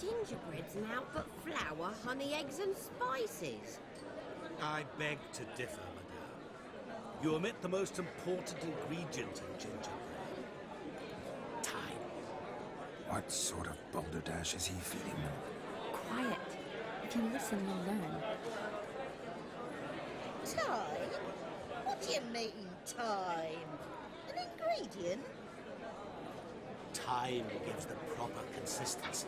Gingerbread's naught but flour, honey, eggs and spices. I beg to differ, madame. You omit the most important ingredient in gingerbread. Time. What sort of balderdash is he feeding them? Quiet. If you listen, you'll learn. Time? What do you mean, time? An ingredient? Time gives the proper consistency.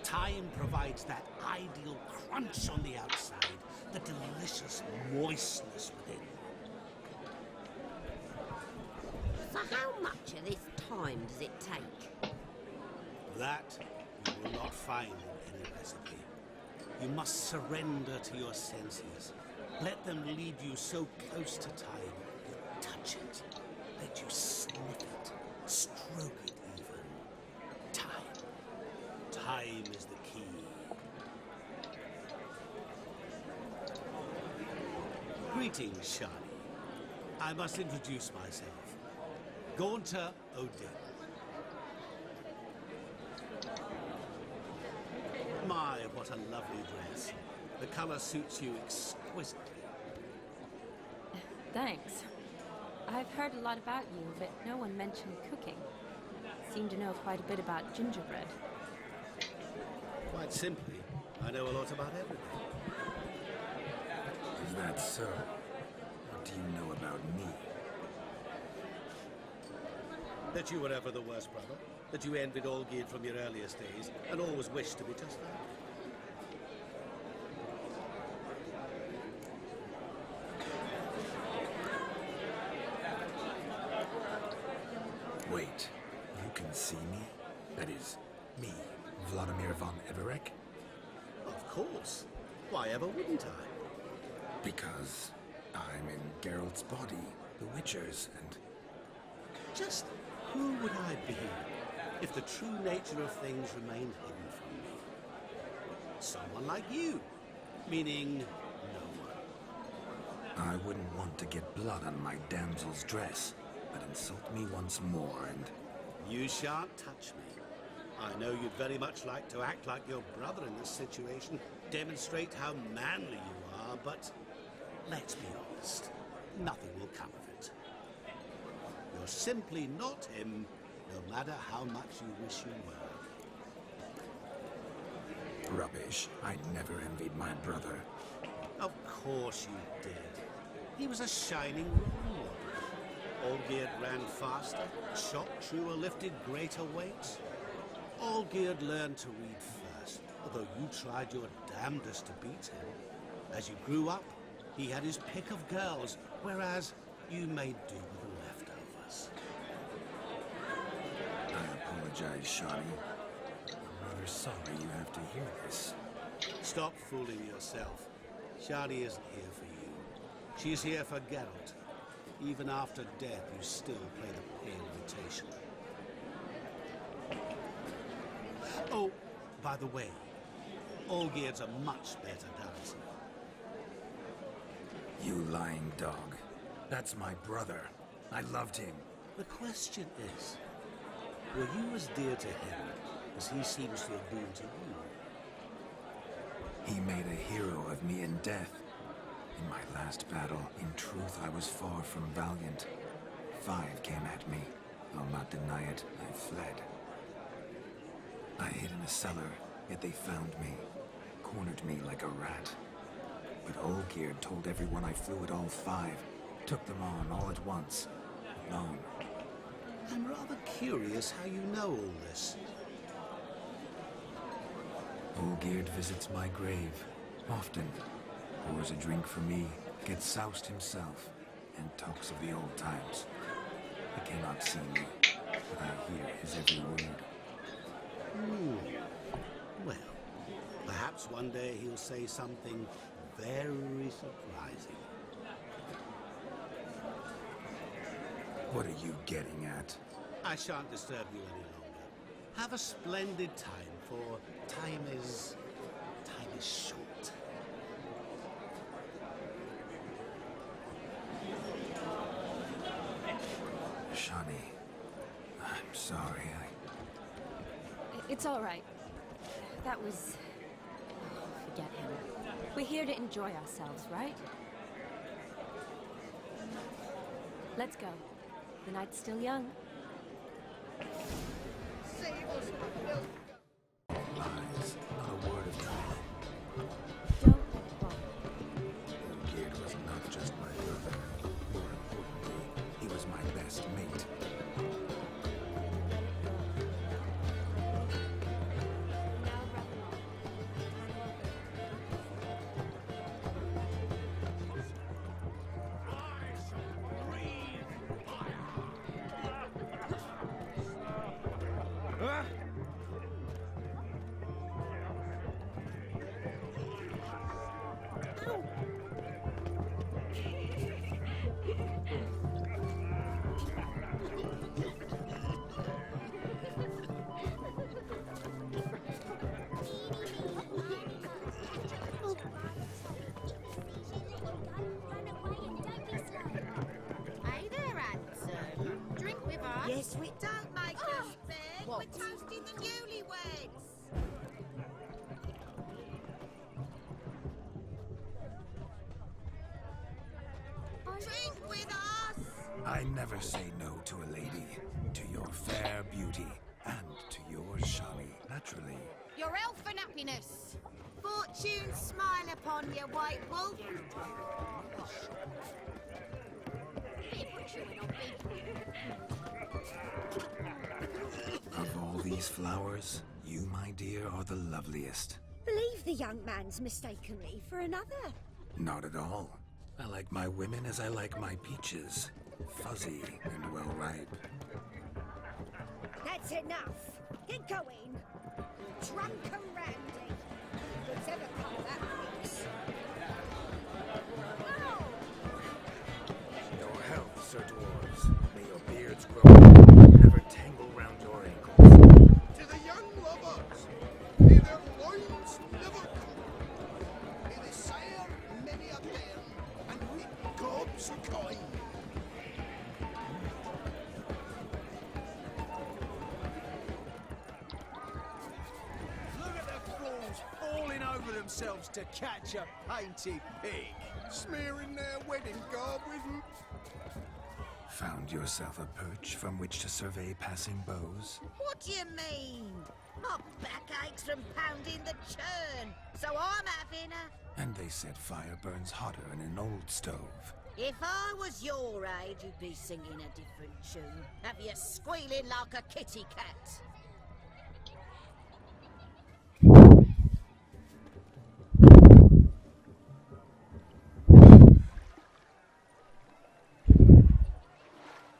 Time provides that ideal crunch on the outside, the delicious moistness within. So how much of this time does it take? That you will not find in any recipe. You must surrender to your senses. Let them lead you so close to time, you touch it, let you sniff it, stroke it even. Time. Time is the key. Greetings, Shani. I must introduce myself. Gaunter O'Din. My, what a lovely dress. The color suits you exquisitely. Thanks. I've heard a lot about you, but no one mentioned cooking. Seem to know quite a bit about gingerbread. Quite simply, I know a lot about everything. Is that so? What do you know about me? That you were ever the worst brother, that you envied Olgierd from your earliest days, and always wished to be just like him. Wait, you can see me? That is, me, Vladimir von Everec? Of course. Why ever wouldn't I? Because I'm in Geralt's body, the Witcher's, and... Just who would I be if the true nature of things remained hidden from me? Someone like you, meaning no one. I wouldn't want to get blood on my damsel's dress, but insult me once more and... You shan't touch me. I know you'd very much like to act like your brother in this situation, demonstrate how manly you are, but let's be honest, nothing will come of it. You're simply not him, no matter how much you wish you were. Rubbish. I never envied my brother. Of course you did. He was a shining role model. Olgierd ran faster, shot truer, lifted greater weights. Olgierd learned to read first, although you tried your damnedest to beat him. As you grew up, he had his pick of girls, whereas you made do with the leftovers. I apologize, Shani. I'm rather sorry you have to hear this. Stop fooling yourself. Shani isn't here for you. She's here for Geralt. Even after death, you still play the pale imitation. Oh, by the way, Olgierd's a much better dancer. You lying dog. That's my brother. I loved him. The question is, were you as dear to him as he seems to have been to you? He made a hero of me in death. In my last battle, in truth, I was far from valiant. 5 came at me. I'll not deny it, I fled. I hid in a cellar, yet they found me, cornered me like a rat. But Olgierd told everyone I flew at all 5, took them on all at once, alone. I'm rather curious how you know all this. Olgierd visits my grave, often. Pours a drink for me, gets soused himself, and talks of the old times. He cannot see me, but I hear his every word. Well, perhaps one day he'll say something very surprising. What are you getting at? I shan't disturb you any longer. Have a splendid time, for time is short. Shani, I'm sorry. It's all right. That was... oh, forget him. We're here to enjoy ourselves, right? Let's go. The night's still young. Lies, not a word of truth. Don't let it bother you. Olgierd was not just my brother. More importantly, he was my best mate. Now, Ravenel. Hey there, handsome. Drink with us. Yes, we don't make us beg. What? We're toasting the newlyweds. Drink with us. I never say no to a lady, to your fair beauty, and to yours, Shani, naturally. Your elfin happiness. Fortune smile upon you, white wolf. Of all these flowers, you, my dear, are the loveliest. Believe the young man's mistaken me for another. Not at all. I like my women as I like my peaches. Fuzzy and well ripe. That's enough. Get going. Drunken Randy. Who's ever come of that mix? Oh! Your health, Sir Dwarves. May your beards grow never tangle round your ankles. To the young lovers, may their loins never cool. May they sire many a bairn, and weep gobs of coin. Look at the fools falling over themselves to catch a painted pig. Smearing their wedding garb with Found yourself a perch from which to survey passing beaux? What do you mean? My back aches from pounding the churn, so I'm having a... And they said fire burns hotter in an old stove. If I was your age, you'd be singing a different tune. Have you squealing like a kitty cat?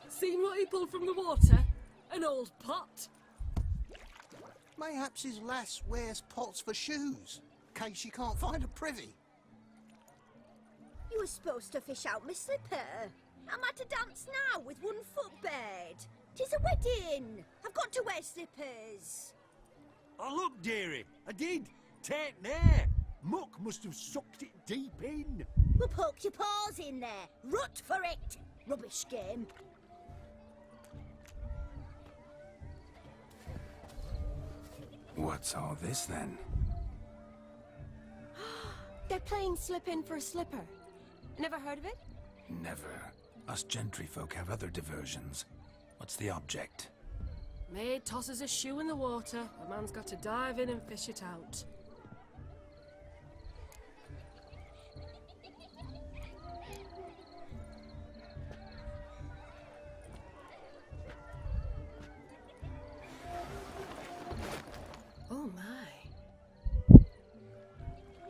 Seen what he pulled from the water? An old pot. Mayhaps his lass wears pots for shoes, case she can't find a privy. You were supposed to fish out my slipper. I'm at a dance now with one footbed. 'Tis a wedding. I've got to wear slippers. Oh, look, dearie, I did. Tain't there. Muck must have sucked it deep in. Well, poke your paws in there. Rut for it. Rubbish game. What's all this then? They're playing slip in for a slipper. Never heard of it? Never. Us gentry folk have other diversions. What's the object? Maid tosses a shoe in the water. A man's got to dive in and fish it out. Oh my.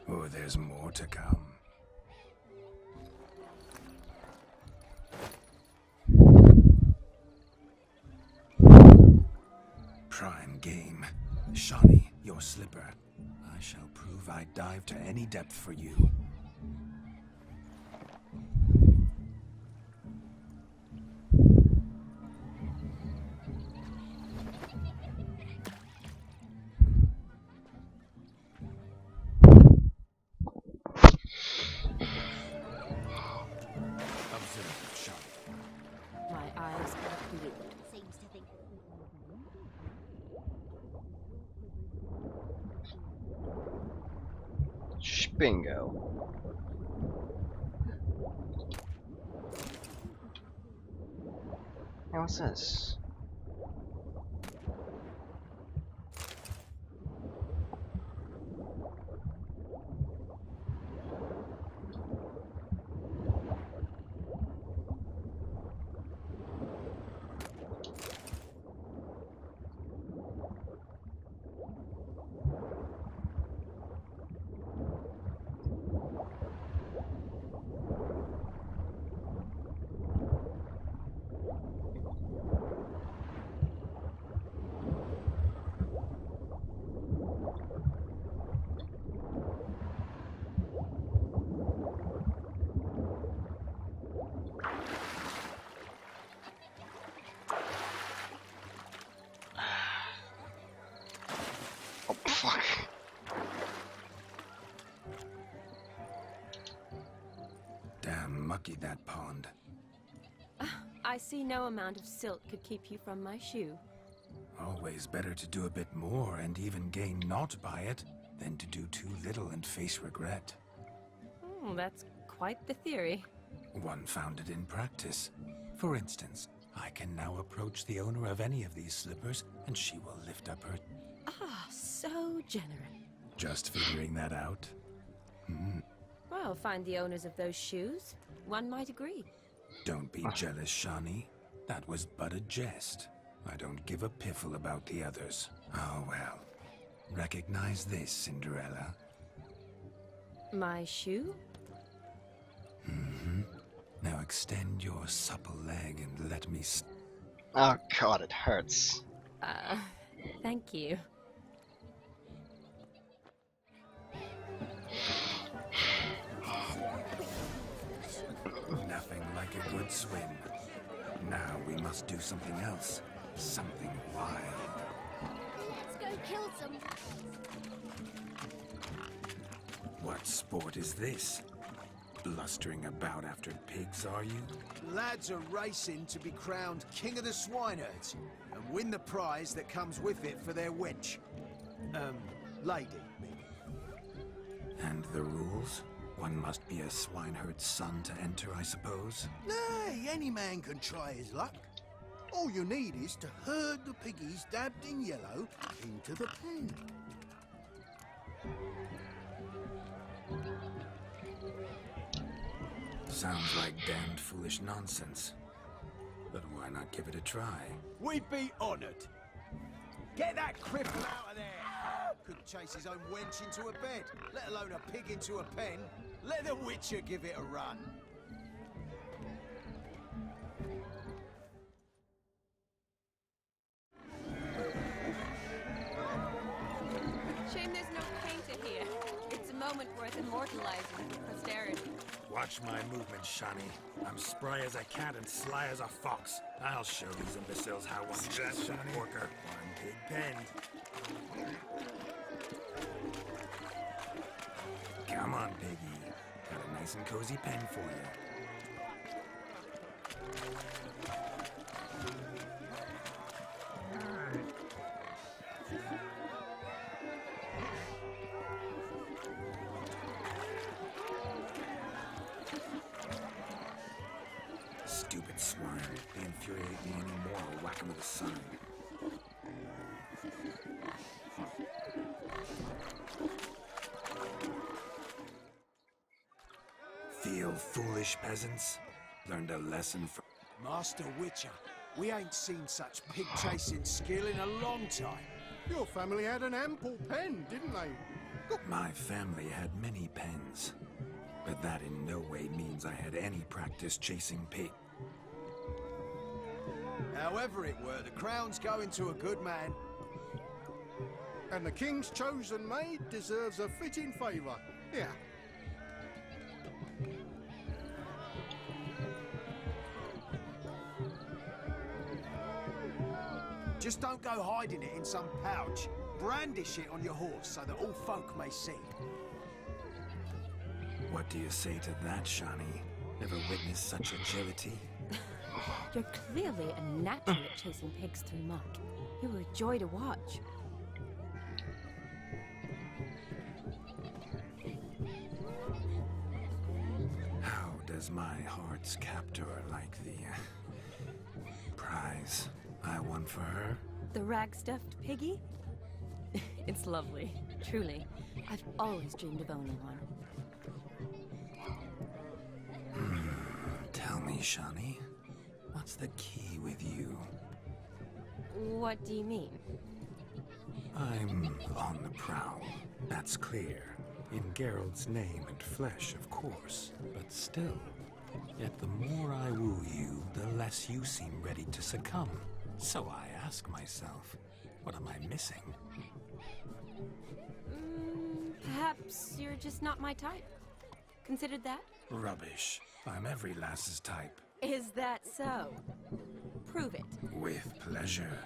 Oh, there's more to come. Prime game. Shawnee, your slipper. I shall prove I dive to any depth for you. Observe, Shawnee. My eyes are glued. Seems to think... Bingo. Hey, what's this? Oh, fuck. Damn mucky, that pond. I see no amount of silt could keep you from my shoe. Always better to do a bit more and even gain naught by it than to do too little and face regret. That's quite the theory. One founded in practice. For instance, I can now approach the owner of any of these slippers and she will lift up her... Ah, so generous. Just figuring that out? Well, find the owners of those shoes. One might agree. Don't be jealous, Shani. That was but a jest. I don't give a piffle about the others. Oh well. Recognize this, Cinderella? My shoe? Now extend your supple leg and let me Oh god, it hurts. Thank you. Nothing like a good swim. Now we must do something else. Something wild. Let's go kill some. What sport is this? Blustering about after pigs, are you? Lads are racing to be crowned King of the Swineherds and win the prize that comes with it for their wench. Lady, maybe. And the rules? One must be a swineherd's son to enter, I suppose? Nay, any man can try his luck. All you need is to herd the piggies dabbed in yellow into the pen. Sounds like damned foolish nonsense. But why not give it a try? We'd be honoured. Get that cripple out of there! Could chase his own wench into a bed, let alone a pig into a pen. Let the Witcher give it a run. Shame there's no painter here. It's a moment worth immortalizing for posterity. Watch my movement, Shani. I'm spry as a cat and sly as a fox. I'll show these imbeciles how one cheats a porker. One big bend. Come on, piggy. Got a nice and cozy pen for you. Stupid swine. They infuriate me anymore. I'll whack him with a sign. Feel foolish, peasants? Learned a lesson from... Master Witcher, we ain't seen such pig-chasing skill in a long time. Your family had an ample pen, didn't they? My family had many pens, but that in no way means I had any practice chasing pig. However it were, the crown's going to a good man. And the king's chosen maid deserves a fitting favour. Yeah. Just don't go hiding it in some pouch. Brandish it on your horse so that all folk may see. What do you say to that, Shani? Never witnessed such agility? You're clearly a natural at chasing pigs through muck. You were a joy to watch. as my heart's captor like the prize I won for her. The rag-stuffed piggy? It's lovely, truly. I've always dreamed of owning one. Tell me, Shani, what's the key with you? What do you mean? I'm on the prowl, that's clear. In Geralt's name and flesh, of course, but still. Yet the more I woo you, the less you seem ready to succumb. So I ask myself, what am I missing? Perhaps you're just not my type. Considered that? Rubbish. I'm every lass's type. Is that so? Prove it. With pleasure.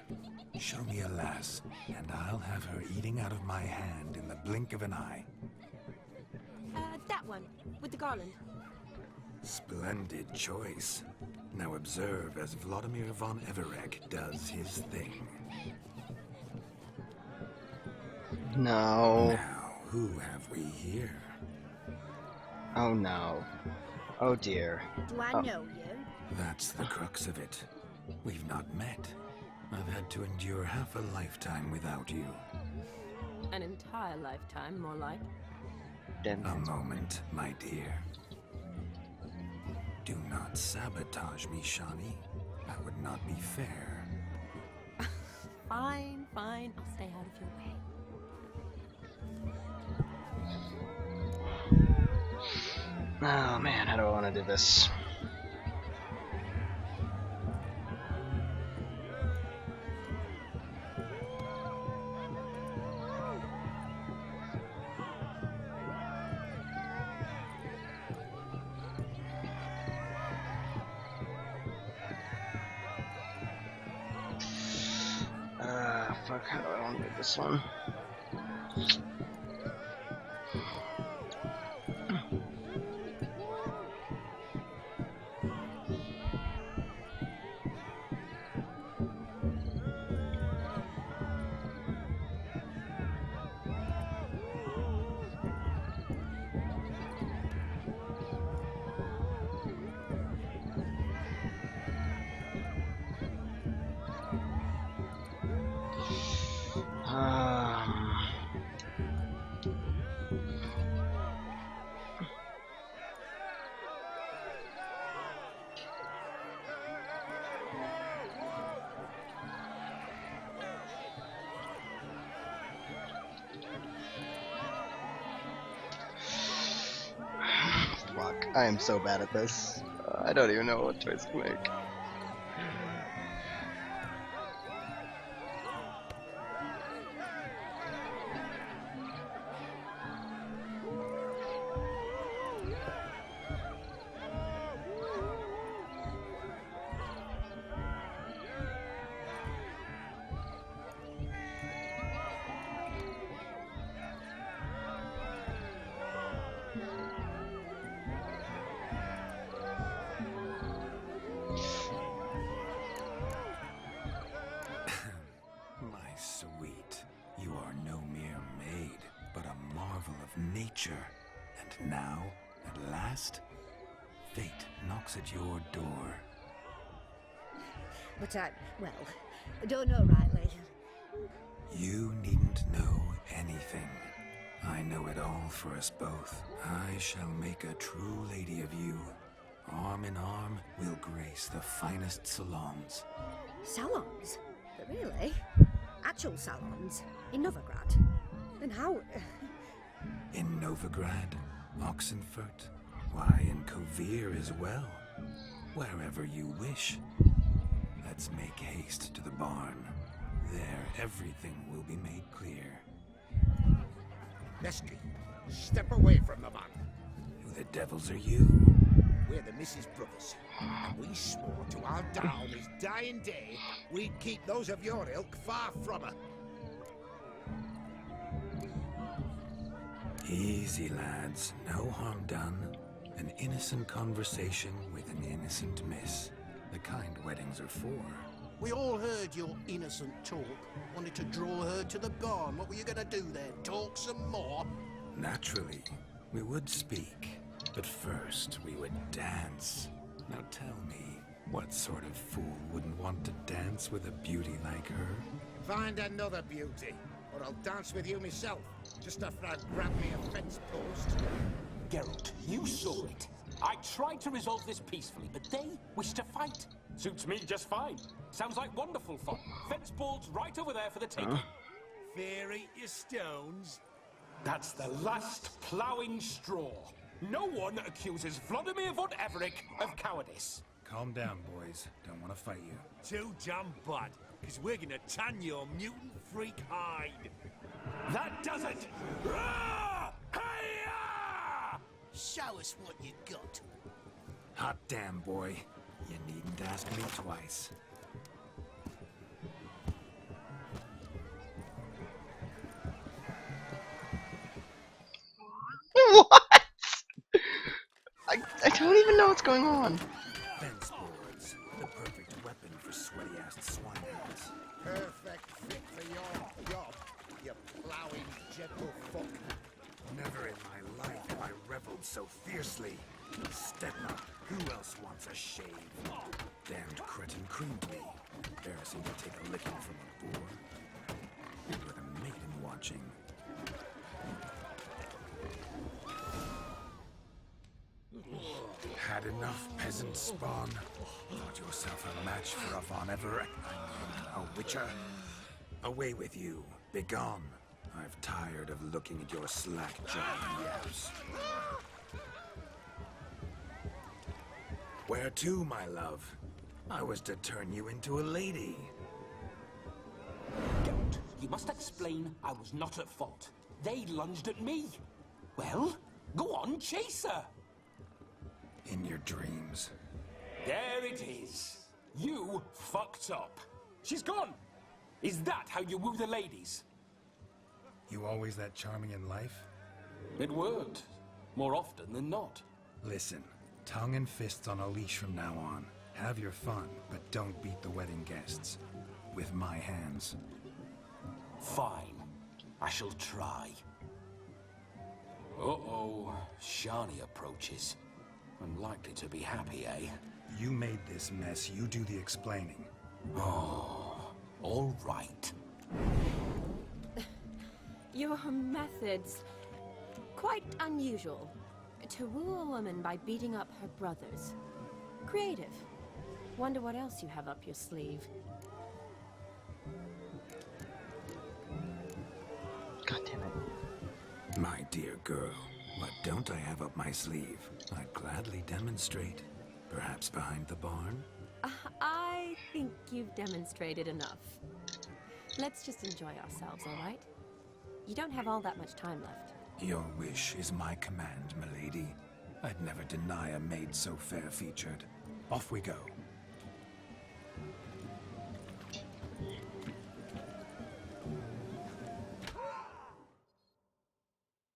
Show me a lass, and I'll have her eating out of my hand in the blink of an eye. That one, with the garland. Splendid choice. Now observe as Vladimir von Everec does his thing. No. Now, who have we here? Oh no. Oh dear. Do I Oh. know you? That's the crux of it. We've not met. I've had to endure half a lifetime without you. An entire lifetime, more like. Damn A it. moment, my dear. Do not sabotage me, Shani. That would not be fair. Fine, fine. I'll stay out of your way. Oh man, how do I want to do this? Fuck, how do I want to do this one? Fuck, I am so bad at this. I don't even know what choice to make. My sweet, you are no mere maid, but a marvel of nature. And now, at last, fate knocks at your door. But well, I don't know rightly. You needn't know anything. I know it all for us both. I shall make a true lady of you. Arm in arm, we'll grace the finest salons. Salons? Really? Actual salons? In Novigrad? And how... In Novigrad, Oxenfurt, why, in Kovir as well. Wherever you wish. Let's make haste to the barn. There, everything will be made clear. Lesky, step away from the man. Who the devils are you? We're the Mrs. Brothers, and we swore to our down his dying day we'd keep those of your ilk far from her. Easy, lads. No harm done. An innocent conversation with an innocent miss. The kind weddings are for. We all heard your innocent talk. Wanted to draw her to the barn. What were you gonna do there? Talk some more? Naturally, we would speak. But first, we would dance. Now tell me, what sort of fool wouldn't want to dance with a beauty like her? Find another beauty, or I'll dance with you myself, just after I've grabbed me a fence post. Geralt, you saw it. I tried to resolve this peacefully, but they wish to fight. Suits me just fine. Sounds like wonderful fun. Fence balls right over there for the taking. Fear eat your stones. That's the last ploughing straw. No one accuses Vladimir von Everec of cowardice. Calm down, boys. Don't want to fight you. Too damn bad, because we're gonna tan your mutant freak hide. That does it! Rah! Hi-ya! Show us what you got. Hot damn, boy. You needn't ask me twice. What? I don't even know what's going on. Fence boards. The perfect weapon for sweaty-ass swineheads. Perfect fit for your job, you ploughing gentlefolk. Never in my life have I reveled so fiercely. Stepna, who else wants a shave? Damned cretin creamed me. Embarrassing to take a licking from a boar. And with a maiden watching. Had enough, peasant spawn? Thought yourself a match for a Von Everec? A witcher? Away with you. Begone. I've tired of looking at your slack-jawed yaps. Where to, my love? I was to turn you into a lady. Geralt, you must explain I was not at fault. They lunged at me. Well, go on, chase her. In your dreams. There it is. You fucked up. She's gone. Is that how you woo the ladies? You always that charming in life? It worked. More often than not. Listen, tongue and fists on a leash from now on. Have your fun, but don't beat the wedding guests. With my hands. Fine. I shall try. Uh-oh. Shani approaches. Unlikely to be happy, eh? You made this mess, you do the explaining. Oh, all right. Your methods... quite unusual. To woo a woman by beating up her brothers. Creative. Wonder what else you have up your sleeve. God damn it. My dear girl, what don't I have up my sleeve? I'd gladly demonstrate. Perhaps behind the barn? I think you've demonstrated enough. Let's just enjoy ourselves, all right? You don't have all that much time left. Your wish is my command, milady. I'd never deny a maid so fair-featured. Off we go.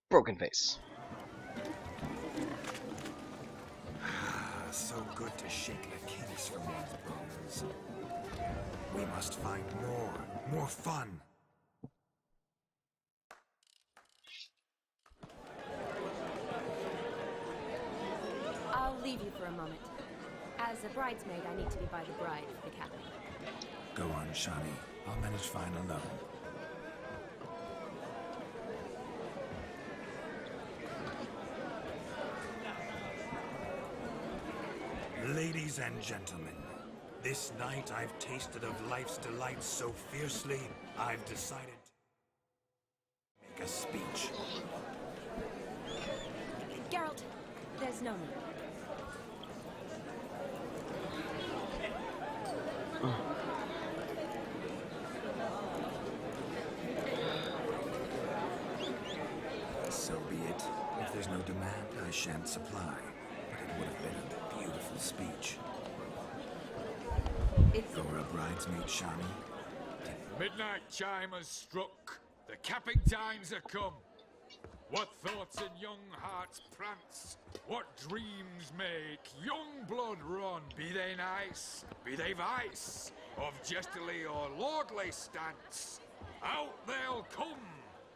Broken face. So good to shake the kinks from one's bones. We must find more fun. I'll leave you for a moment. As a bridesmaid, I need to be by the bride for the capping. Go on, Shani. I'll manage fine alone. Ladies and gentlemen, this night I've tasted of life's delights so fiercely, I've decided to make a speech. Geralt, there's no need. So be it. If there's no demand, I shan't supply. But it would have been a beautiful speech. You're a bridesmaid, Shani? Midnight chime has struck. The capping times are come. What thoughts in young hearts prance? What dreams make young blood run? Be they nice, be they vice, of jestily or lordly stance, out they'll come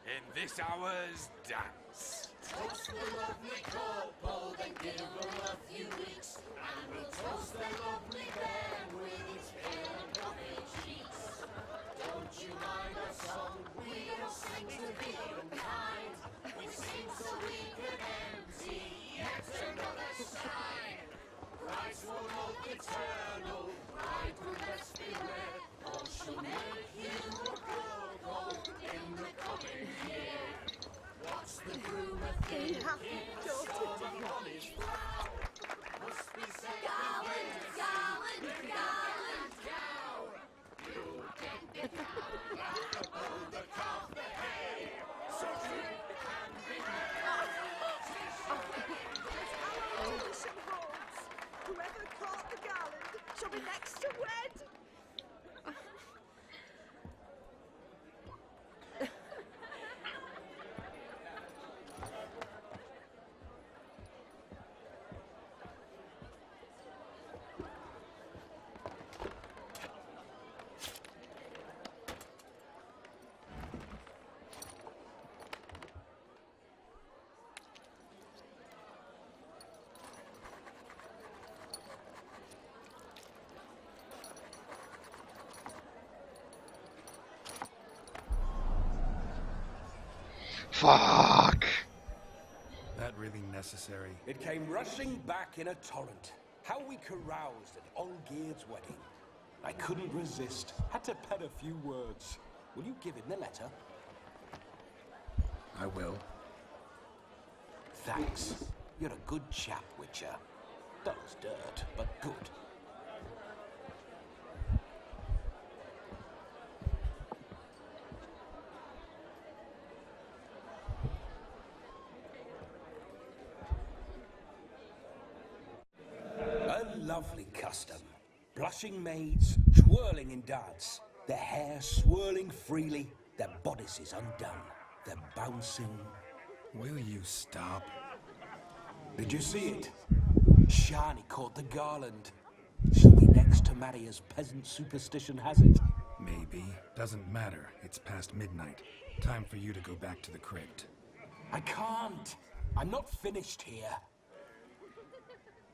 in this hour's dance. Toast the lovely couple, then give them a few weeks, and we'll toast the lovely band with its pale and puffy cheeks. Don't you mind our song? We don't sing to be unkind. We sing so we can empty yet another shrine. Christ will look eternal, pride will best beware, or she'll make you a go-go in the coming year. What's the groom a thing? Must be said Garland, Garland, Garland, cow. You get the the calf, the hay. So drink and be Whoever caught the garland shall be next to wed. Fuck. That really necessary? It came rushing back in a torrent. How we caroused at Olgierd's wedding. I couldn't resist. Had to pen a few words. Will you give him the letter? I will. Thanks. You're a good chap, Witcher. Dull as dirt, but good. A lovely custom. Blushing maids, twirling in dance, their hair swirling freely, their bodices undone, their bouncing. Will you stop? Did you see it? Shani caught the garland. She'll be next to marry as peasant superstition has it. Maybe. Doesn't matter. It's past midnight. Time for you to go back to the crypt. I can't. I'm not finished here.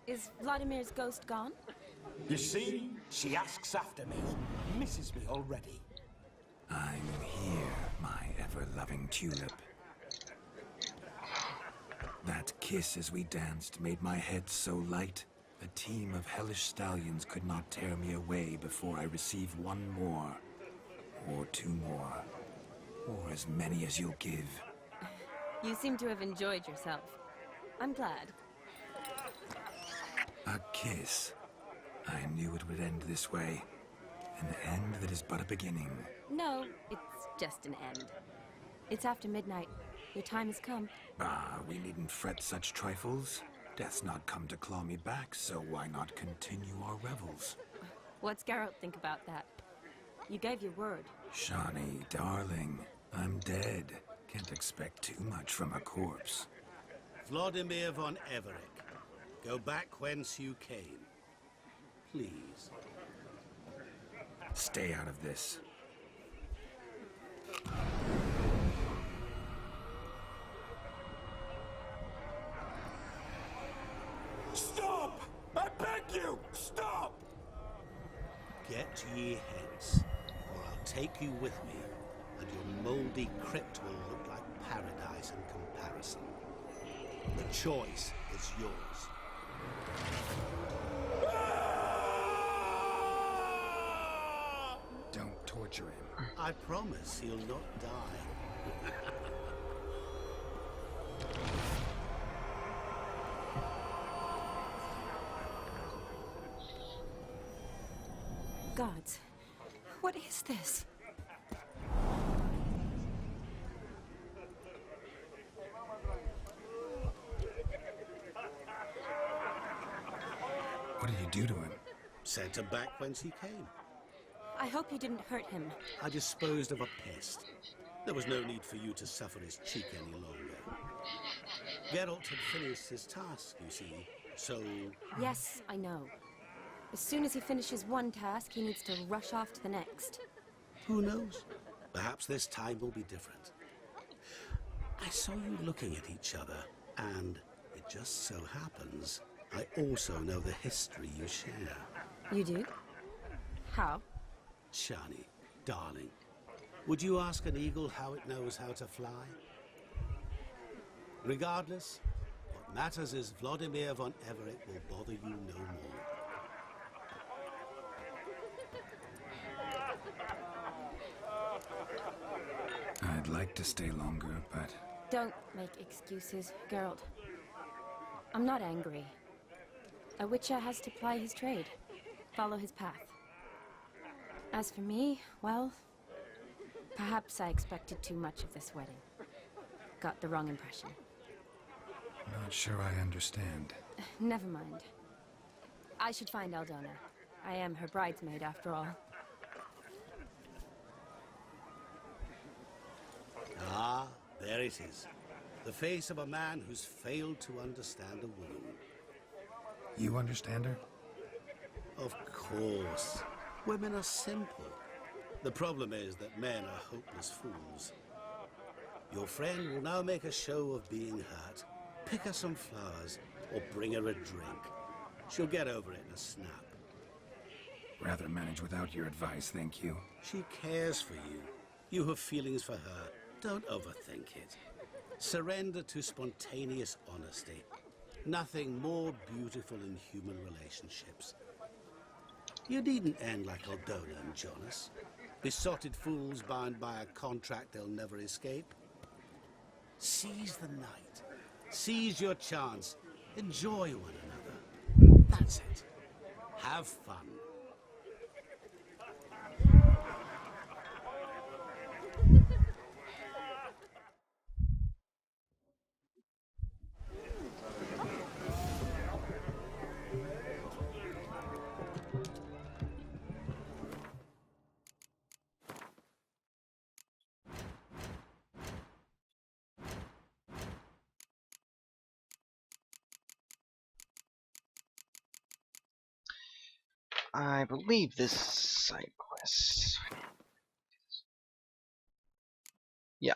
Is Vladimir's ghost gone? You see, she asks after me, misses me already. I'm here, my ever-loving tulip. That kiss as we danced made my head so light, a team of hellish stallions could not tear me away before I receive one more, or two more, or as many as you'll give. You seem to have enjoyed yourself. I'm glad. A kiss. I knew it would end this way. An end that is but a beginning. No, it's just an end. It's after midnight. Your time has come. Ah, we needn't fret such trifles. Death's not come to claw me back, so why not continue our revels? What's Geralt think about that? You gave your word. Shani, darling, I'm dead. Can't expect too much from a corpse. Vladimir von Everec, go back whence you came. Please. Stay out of this. Stop! I beg you! Stop! Get ye hence, or I'll take you with me, and your mouldy crypt will look like paradise in comparison. The choice is yours. Don't torture him. I promise he'll not die. Gods, what is this? What did you do to him? Sent him back whence he came. I hope you didn't hurt him. I disposed of a pest. There was no need for you to suffer his cheek any longer. Geralt had finished his task, you see, so... Yes, I know. As soon as he finishes one task, he needs to rush off to the next. Who knows? Perhaps this time will be different. I saw you looking at each other, and it just so happens I also know the history you share. You do? How? Shani, darling, would you ask an eagle how it knows how to fly? Regardless, what matters is Vladimir von Everett will bother you no more. I'd like to stay longer, but... Don't make excuses, Geralt. I'm not angry. A witcher has to ply his trade, follow his path. As for me, well, perhaps I expected too much of this wedding. Got the wrong impression. Not sure I understand. Never mind. I should find Aldona. I am her bridesmaid, after all. Ah, there it is. The face of a man who's failed to understand a woman. You understand her? Of course. Women are simple. The problem is that men are hopeless fools. Your friend will now make a show of being hurt. Pick her some flowers, or bring her a drink. She'll get over it in a snap. Rather manage without your advice, thank you. She cares for you. You have feelings for her. Don't overthink it. Surrender to spontaneous honesty. Nothing more beautiful in human relationships. You needn't end like Aldona and Jonas. Besotted fools bound by a contract they'll never escape. Seize the night. Seize your chance. Enjoy one another. That's it. Have fun. I believe this side quest. Yeah.